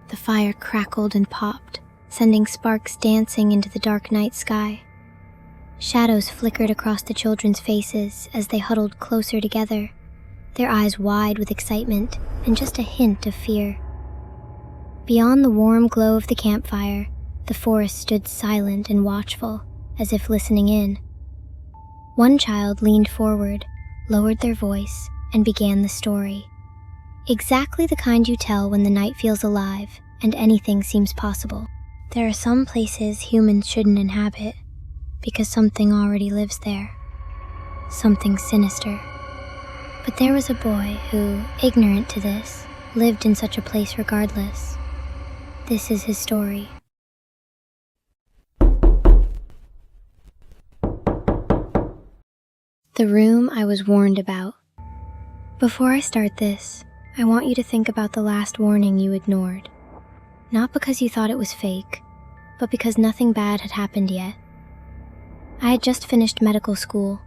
The fire crackled and popped, sending sparks dancing into the dark night sky. Shadows flickered across the children's faces as they huddled closer together, their eyes wide with excitement and just a hint of fear. Beyond the warm glow of the campfire, the forest stood silent and watchful, as if listening in. One child leaned forward, lowered their voice, and began the story. Exactly the kind you tell when the night feels alive and anything seems possible. There are some places humans shouldn't inhabit, because something already lives there. Something sinister. But there was a boy who, ignorant to this, lived in such a place regardless. This is his story. The room I was warned about. Before I start this, I want you to think about the last warning you ignored. Not because you thought it was fake, but because nothing bad had happened yet. I had just finished medical school.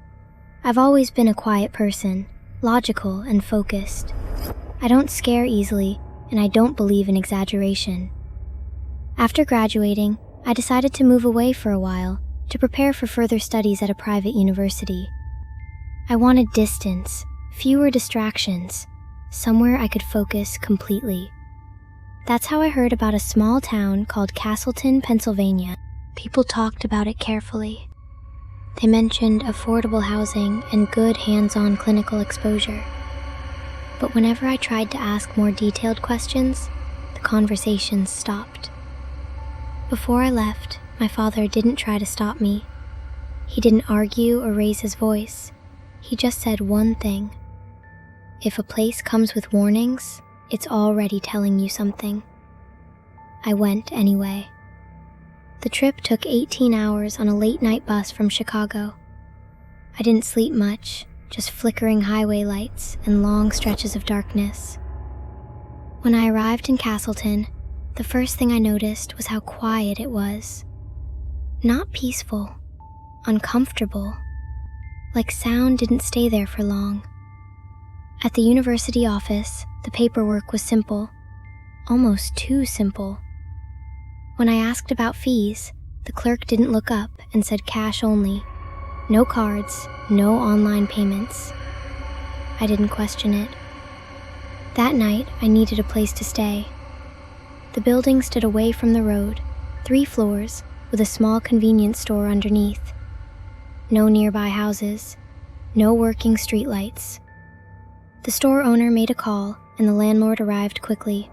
I've always been a quiet person, logical and focused. I don't scare easily, and I don't believe in exaggeration. After graduating, I decided to move away for a while to prepare for further studies at a private university. I wanted distance, fewer distractions, somewhere I could focus completely. That's how I heard about a small town called Castleton, Pennsylvania. People talked about it carefully. They mentioned affordable housing and good hands-on clinical exposure. But whenever I tried to ask more detailed questions, the conversations stopped. Before I left, my father didn't try to stop me. He didn't argue or raise his voice. He just said one thing. If a place comes with warnings, it's already telling you something. I went anyway. The trip took 18 hours on a late-night bus from Chicago. I didn't sleep much, just flickering highway lights and long stretches of darkness. When I arrived in Castleton, the first thing I noticed was how quiet it was. Not peaceful, uncomfortable. Like sound didn't stay there for long. At the university office, the paperwork was simple, almost too simple. When I asked about fees, the clerk didn't look up and said cash only. No cards, no online payments. I didn't question it. That night, I needed a place to stay. The building stood away from the road, 3 floors, with a small convenience store underneath. No nearby houses, no working streetlights. The store owner made a call, and the landlord arrived quickly.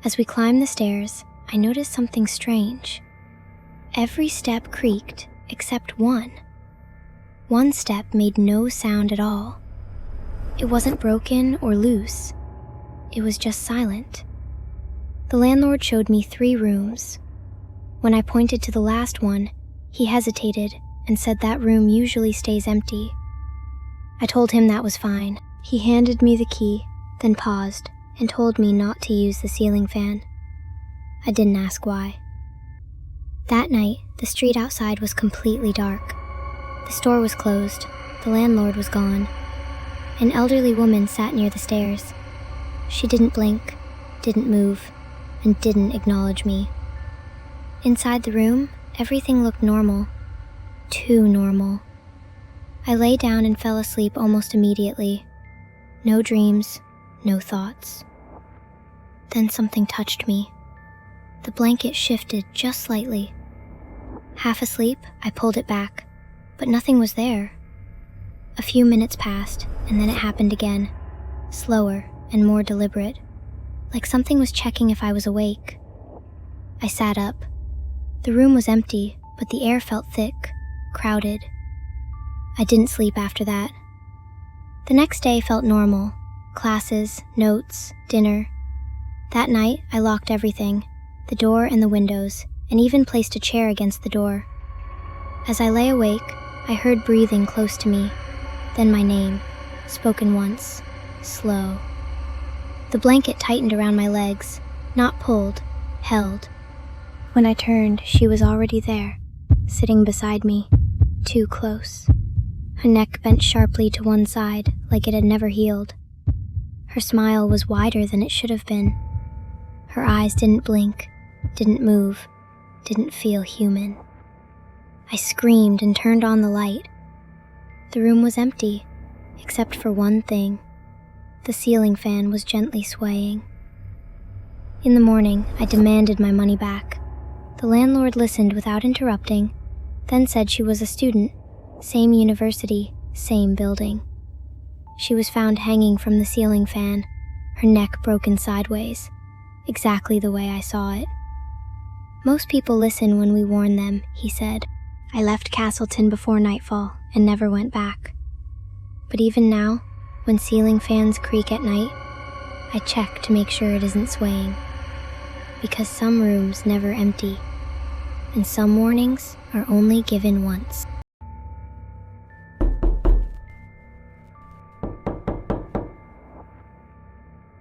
As we climbed the stairs, I noticed something strange. Every step creaked, except one. One step made no sound at all. It wasn't broken or loose. It was just silent. The landlord showed me 3 rooms. When I pointed to the last one, he hesitated and said that room usually stays empty. I told him that was fine. He handed me the key, then paused and told me not to use the ceiling fan. I didn't ask why. That night, the street outside was completely dark. The store was closed. The landlord was gone. An elderly woman sat near the stairs. She didn't blink, didn't move, and didn't acknowledge me. Inside the room, everything looked normal. Too normal. I lay down and fell asleep almost immediately. No dreams, no thoughts. Then something touched me. The blanket shifted just slightly. Half asleep, I pulled it back, but nothing was there. A few minutes passed, and then it happened again, slower and more deliberate, like something was checking if I was awake. I sat up. The room was empty, but the air felt thick, crowded. I didn't sleep after that. The next day felt normal. Classes, notes, dinner. That night, I locked everything, the door and the windows, and even placed a chair against the door. As I lay awake, I heard breathing close to me, then my name, spoken once, slow. The blanket tightened around my legs, not pulled, held. When I turned, she was already there, sitting beside me, too close. Her neck bent sharply to one side, like it had never healed. Her smile was wider than it should have been. Her eyes didn't blink, didn't move, didn't feel human. I screamed and turned on the light. The room was empty, except for one thing. The ceiling fan was gently swaying. In the morning, I demanded my money back. The landlord listened without interrupting, then said she was a student, same university, same building. She was found hanging from the ceiling fan, her neck broken sideways, exactly the way I saw it. Most people listen when we warn them, he said. I left Castleton before nightfall and never went back. But even now, when ceiling fans creak at night, I check to make sure it isn't swaying. Because some rooms never empty, and some warnings are only given once.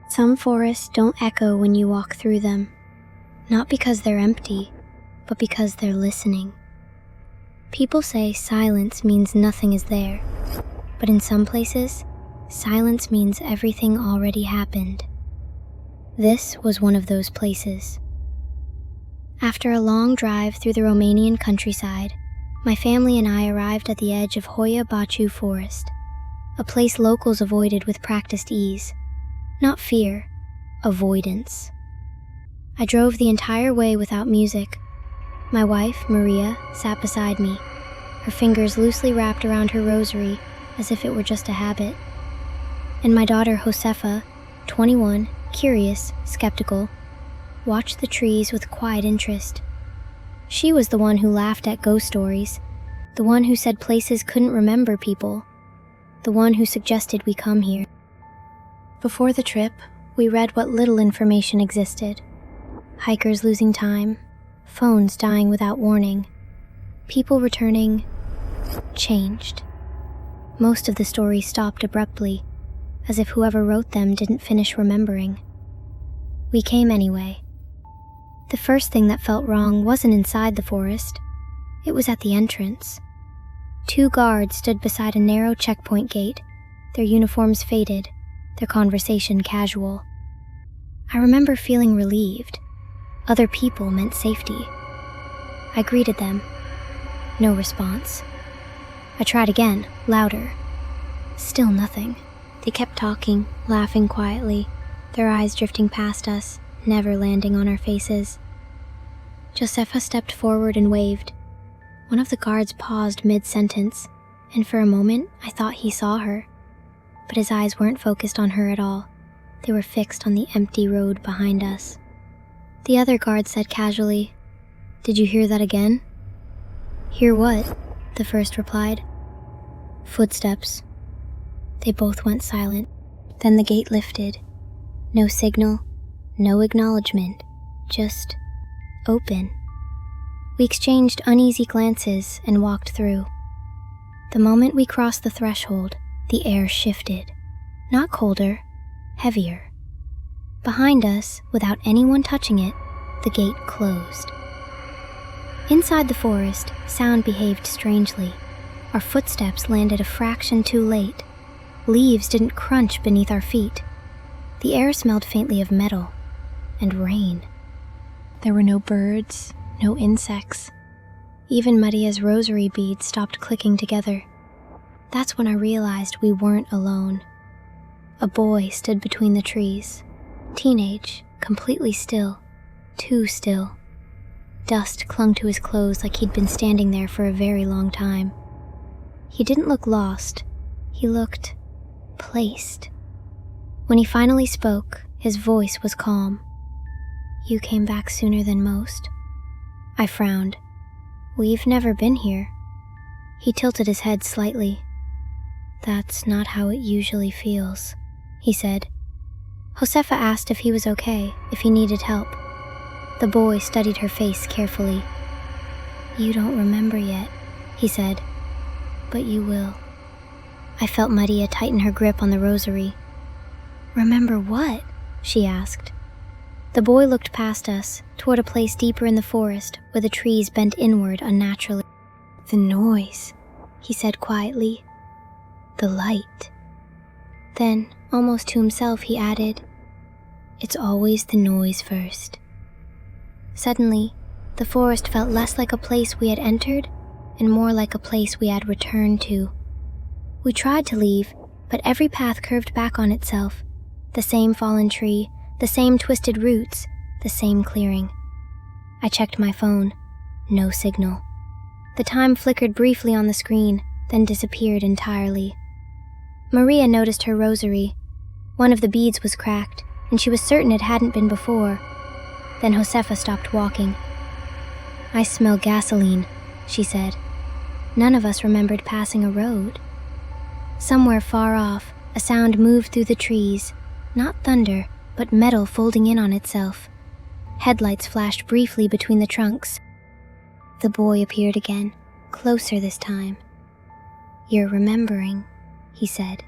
Some forests don't echo when you walk through them, not because they're empty, but because they're listening. People say silence means nothing is there, but in some places, silence means everything already happened. This was one of those places. After a long drive through the Romanian countryside, my family and I arrived at the edge of Hoia Baciu Forest, a place locals avoided with practiced ease. Not fear, avoidance. I drove the entire way without music. My wife, Maria, sat beside me, her fingers loosely wrapped around her rosary as if it were just a habit. And my daughter, Josefa, 21, curious, skeptical, watched the trees with quiet interest. She was the one who laughed at ghost stories, the one who said places couldn't remember people, the one who suggested we come here. Before the trip, we read what little information existed. Hikers losing time, phones dying without warning, people returning, changed. Most of the stories stopped abruptly, as if whoever wrote them didn't finish remembering. We came anyway. The first thing that felt wrong wasn't inside the forest, it was at the entrance. 2 guards stood beside a narrow checkpoint gate, their uniforms faded, their conversation casual. I remember feeling relieved. Other people meant safety. I greeted them. No response. I tried again, louder. Still nothing. They kept talking, laughing quietly, their eyes drifting past us, never landing on our faces. Josefa stepped forward and waved. One of the guards paused mid-sentence, and for a moment I thought he saw her. But his eyes weren't focused on her at all. They were fixed on the empty road behind us. The other guard said casually, "Did you hear that again?" "Hear what?" the first replied. "Footsteps." They both went silent. Then the gate lifted. No signal, no acknowledgement, just open. We exchanged uneasy glances and walked through. The moment we crossed the threshold, the air shifted. Not colder, heavier. Behind us, without anyone touching it, the gate closed. Inside the forest, sound behaved strangely. Our footsteps landed a fraction too late. Leaves didn't crunch beneath our feet. The air smelled faintly of metal and rain. There were no birds, no insects. Even Maria's rosary beads stopped clicking together. That's when I realized we weren't alone. A boy stood between the trees. Teenage, completely still. Too still. Dust clung to his clothes like he'd been standing there for a very long time. He didn't look lost. He looked placed. When he finally spoke, his voice was calm. "You came back sooner than most." I frowned. "We've never been here." He tilted his head slightly. "That's not how it usually feels," he said. Josefa asked if he was okay, if he needed help. The boy studied her face carefully. "You don't remember yet," he said, "but you will." I felt Maria tighten her grip on the rosary. "Remember what?" she asked. The boy looked past us, toward a place deeper in the forest where the trees bent inward unnaturally. "The noise," he said quietly. "The light." Then, almost to himself, he added, It's always the noise first. Suddenly, the forest felt less like a place we had entered and more like a place we had returned to. We tried to leave, but every path curved back on itself. The same fallen tree, the same twisted roots, the same clearing. I checked my phone. No signal. The time flickered briefly on the screen, then disappeared entirely. Maria noticed her rosary. One of the beads was cracked, and she was certain it hadn't been before. Then Josefa stopped walking. "I smell gasoline," she said. None of us remembered passing a road. Somewhere far off, a sound moved through the trees, not thunder, but metal folding in on itself. Headlights flashed briefly between the trunks. The boy appeared again, closer this time. "You're remembering," he said.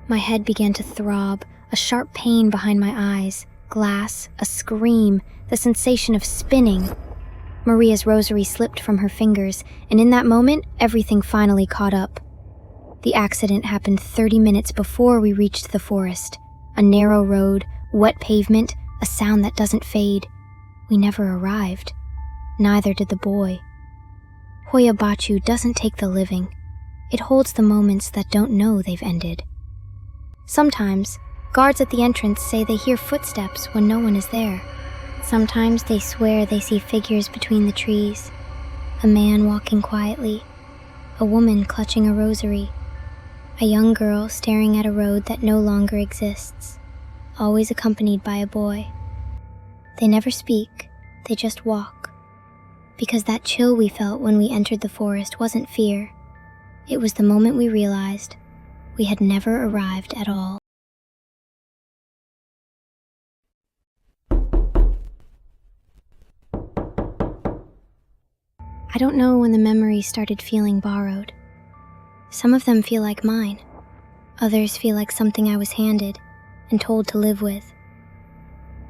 My head began to throb, a sharp pain behind my eyes, glass, a scream, the sensation of spinning. Maria's rosary slipped from her fingers, and in that moment, everything finally caught up. The accident happened 30 minutes before we reached the forest. A narrow road, wet pavement, a sound that doesn't fade. We never arrived. Neither did the boy. Hoya Bachu doesn't take the living. It holds the moments that don't know they've ended. Sometimes, guards at the entrance say they hear footsteps when no one is there. Sometimes they swear they see figures between the trees. A man walking quietly. A woman clutching a rosary. A young girl staring at a road that no longer exists, always accompanied by a boy. They never speak, they just walk. Because that chill we felt when we entered the forest wasn't fear. It was the moment we realized we had never arrived at all. I don't know when the memories started feeling borrowed. Some of them feel like mine. Others feel like something I was handed and told to live with.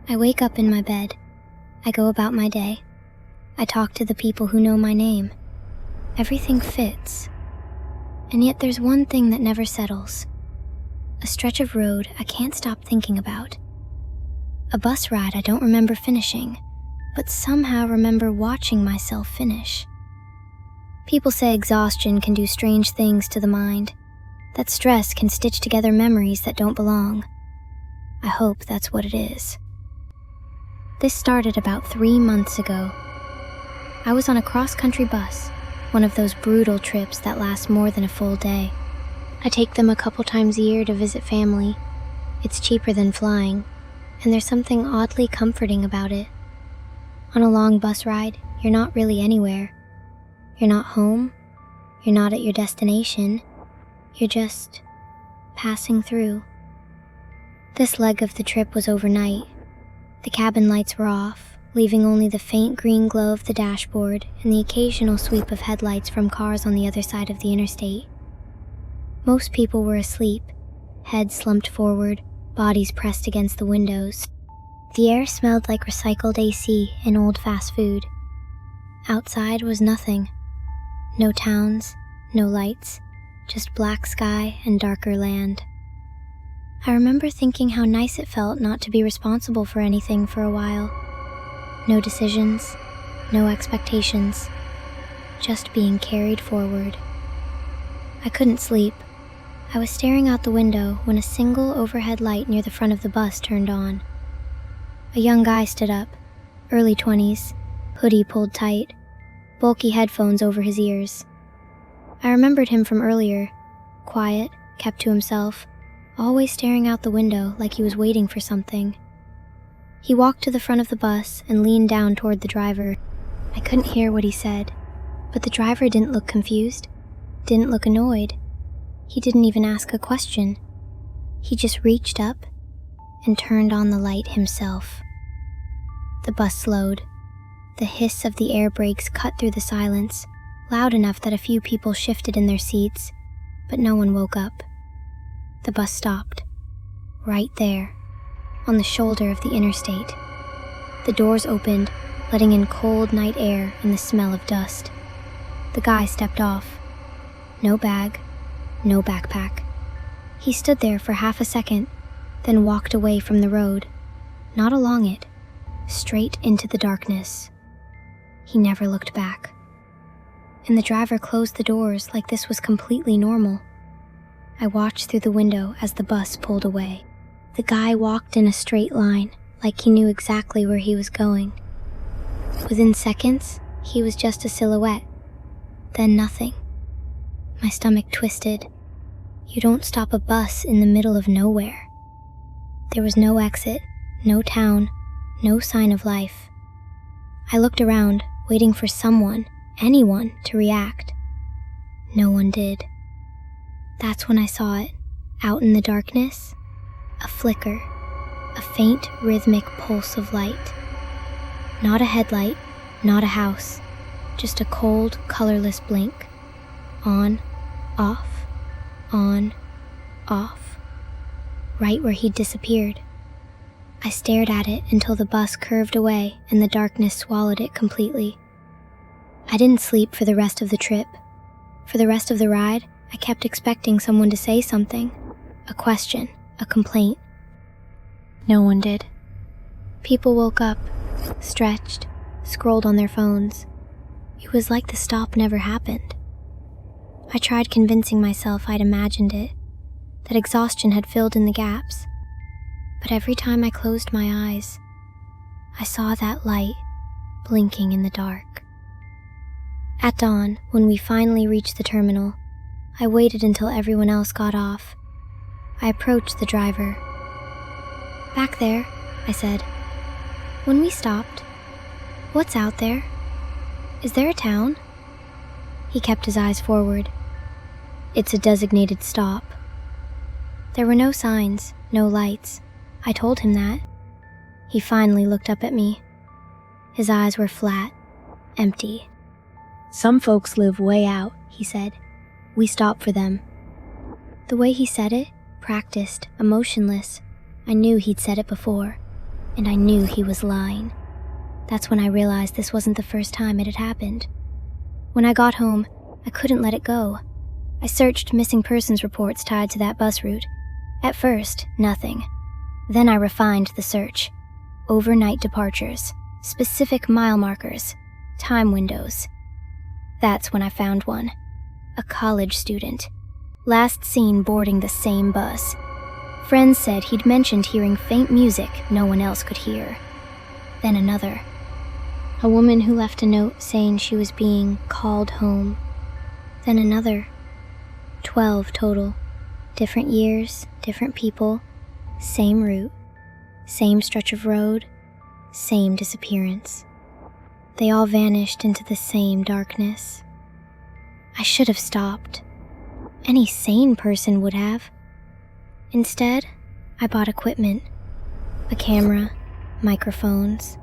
I wake up in my bed. I go about my day. I talk to the people who know my name. Everything fits. And yet there's one thing that never settles. A stretch of road I can't stop thinking about. A bus ride I don't remember finishing, but somehow remember watching myself finish. People say exhaustion can do strange things to the mind, that stress can stitch together memories that don't belong. I hope that's what it is. This started about 3 months ago. I was on a cross-country bus, one of those brutal trips that last more than a full day. I take them a couple times a year to visit family. It's cheaper than flying, and there's something oddly comforting about it. On a long bus ride, you're not really anywhere. You're not home. You're not at your destination. You're just passing through. This leg of the trip was overnight. The cabin lights were off, leaving only the faint green glow of the dashboard and the occasional sweep of headlights from cars on the other side of the interstate. Most people were asleep, heads slumped forward, bodies pressed against the windows. The air smelled like recycled AC and old fast food. Outside was nothing. No towns, no lights, just black sky and darker land. I remember thinking how nice it felt not to be responsible for anything for a while. No decisions, no expectations, just being carried forward. I couldn't sleep. I was staring out the window when a single overhead light near the front of the bus turned on. A young guy stood up, early 20s, hoodie pulled tight, bulky headphones over his ears. I remembered him from earlier, quiet, kept to himself, always staring out the window like he was waiting for something. He walked to the front of the bus and leaned down toward the driver. I couldn't hear what he said, but the driver didn't look confused, didn't look annoyed. He didn't even ask a question. He just reached up and turned on the light himself. The bus slowed. The hiss of the air brakes cut through the silence, loud enough that a few people shifted in their seats, but no one woke up. The bus stopped, right there, on the shoulder of the interstate. The doors opened, letting in cold night air and the smell of dust. The guy stepped off. No bag, no backpack. He stood there for half a second, then walked away from the road, not along it, straight into the darkness. He never looked back. And the driver closed the doors like this was completely normal. I watched through the window as the bus pulled away. The guy walked in a straight line, like he knew exactly where he was going. Within seconds, he was just a silhouette. Then nothing. My stomach twisted. You don't stop a bus in the middle of nowhere. There was no exit, no town, no sign of life. I looked around, waiting for someone, anyone, to react. No one did. That's when I saw it, out in the darkness. A flicker, a faint, rhythmic pulse of light. Not a headlight, not a house, just a cold, colorless blink. On, off, on, off. Right where he'd disappeared. I stared at it until the bus curved away and the darkness swallowed it completely. I didn't sleep for the rest of the trip. For the rest of the ride, I kept expecting someone to say something. A question, a complaint. No one did. People woke up, stretched, scrolled on their phones. It was like the stop never happened. I tried convincing myself I'd imagined it, that exhaustion had filled in the gaps. But every time I closed my eyes, I saw that light blinking in the dark. At dawn, when we finally reached the terminal, I waited until everyone else got off. I approached the driver. "Back there," I said. "When we stopped, what's out there? Is there a town?" He kept his eyes forward. "It's a designated stop." There were no signs, no lights. I told him that. He finally looked up at me. His eyes were flat, empty. "Some folks live way out," he said. "We stop for them." The way he said it, practiced, emotionless, I knew he'd said it before, and I knew he was lying. That's when I realized this wasn't the first time it had happened. When I got home, I couldn't let it go. I searched missing persons reports tied to that bus route. At first, nothing. Then I refined the search. Overnight departures, specific mile markers, time windows. That's when I found one. A college student. Last seen boarding the same bus. Friends said he'd mentioned hearing faint music no one else could hear. Then another. A woman who left a note saying she was being called home. Then another. 12 total. Different years, different people, same route, same stretch of road, same disappearance. They all vanished into the same darkness. I should have stopped. Any sane person would have. Instead, I bought equipment. A camera, microphones,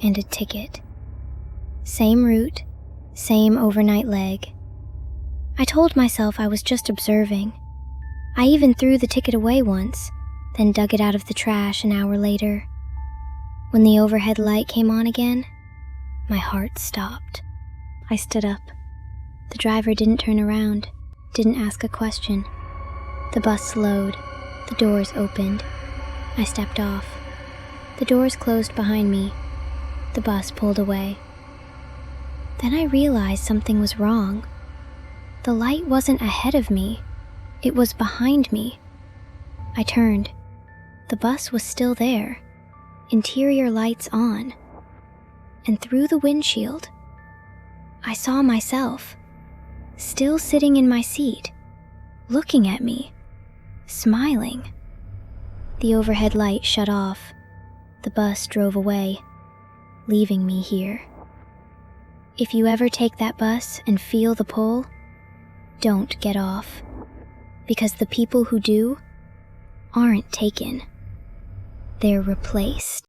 and a ticket. Same route, same overnight leg. I told myself I was just observing. I even threw the ticket away once, then dug it out of the trash an hour later. When the overhead light came on again, my heart stopped. I stood up. The driver didn't turn around, didn't ask a question. The bus slowed. The doors opened. I stepped off. The doors closed behind me. The bus pulled away. Then I realized something was wrong. The light wasn't ahead of me. It was behind me. I turned. The bus was still there. Interior lights on. And through the windshield, I saw myself, still sitting in my seat, looking at me, smiling. The overhead light shut off. The bus drove away, leaving me here. If you ever take that bus and feel the pull, don't get off. Because the people who do aren't taken. They're replaced.